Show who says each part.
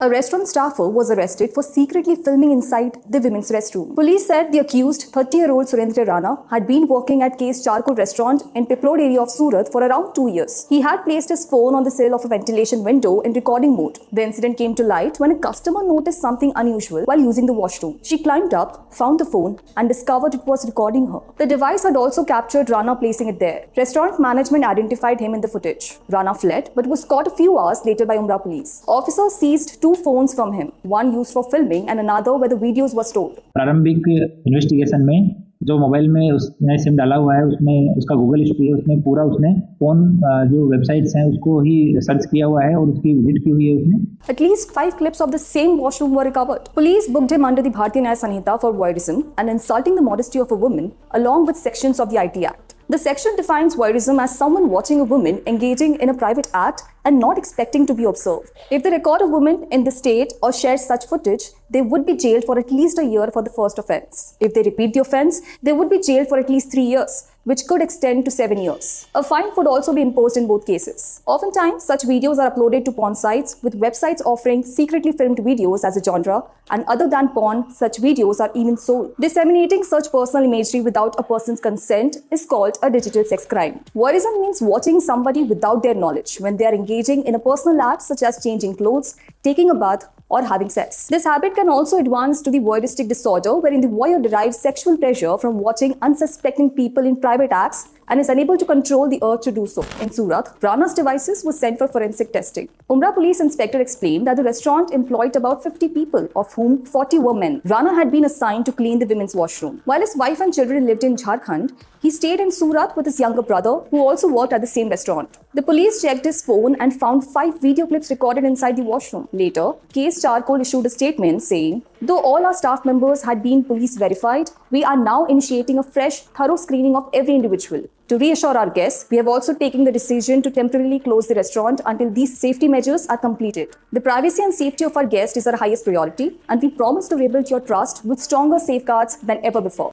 Speaker 1: A restaurant staffer was arrested for secretly filming inside the women's restroom. Police said the accused, 30-year-old Surendra Rana, had been working at Case Charcoal restaurant in Piplod area of Surat for around 2 years. He had placed his phone on the sill of a ventilation window in recording mode. The incident came to light when a customer noticed something unusual while using the washroom. She climbed up, found the phone, and discovered it was recording her. The device had also captured Rana placing it there. Restaurant management identified him in the footage. Rana fled but was caught a few hours later by Umrah police. Officers seized two phones from him, one used for filming and another where the videos were stored.
Speaker 2: प्रारंभिक investigation में जो mobile में उसने SIM डाला हुआ है उसमें उसका गूगल हिस्ट्री है, उसमें पूरा उसने फोन जो वेबसाइट्स हैं उसको ही सर्च किया हुआ है और उसकी विजिट की हुई है उसने.
Speaker 1: At least 5 clips of the same washroom were recovered. Police booked him under the Bharatiya Nyaya Sanhita for voyeurism and insulting the modesty of a woman, along with sections of the IT Act. The section defines voyeurism as someone watching a woman engaging in a private act and not expecting to be observed. If they record a woman in the state or share such footage, they would be jailed for at least a year for the first offence. If they repeat the offence, they would be jailed for at least 3 years, which could extend to 7 years. A fine would also be imposed in both cases. Oftentimes, such videos are uploaded to porn sites, with websites offering secretly filmed videos as a genre, and other than porn, such videos are even sold. Disseminating such personal imagery without a person's consent is called a digital sex crime. Voyeurism means watching somebody without their knowledge when they are engaging in a personal act such as changing clothes, taking a bath, or having sex. This habit can also advance to the voyeuristic disorder, wherein the voyeur derives sexual pleasure from watching unsuspecting people in private acts and is unable to control the urge to do so. In Surat, Rana's devices were sent for forensic testing. Umrah police inspector explained that the restaurant employed about 50 people, of whom 40 were men. Rana had been assigned to clean the women's washroom. While his wife and children lived in Jharkhand, he stayed in Surat with his younger brother, who also worked at the same restaurant. The police checked his phone and found 5 video clips recorded inside the washroom. Later, Case Charcoal issued a statement saying, "Though all our staff members had been police verified, we are now initiating a fresh, thorough screening of every individual. To reassure our guests, we have also taken the decision to temporarily close the restaurant until these safety measures are completed. The privacy and safety of our guests is our highest priority, and we promise to rebuild your trust with stronger safeguards than ever before."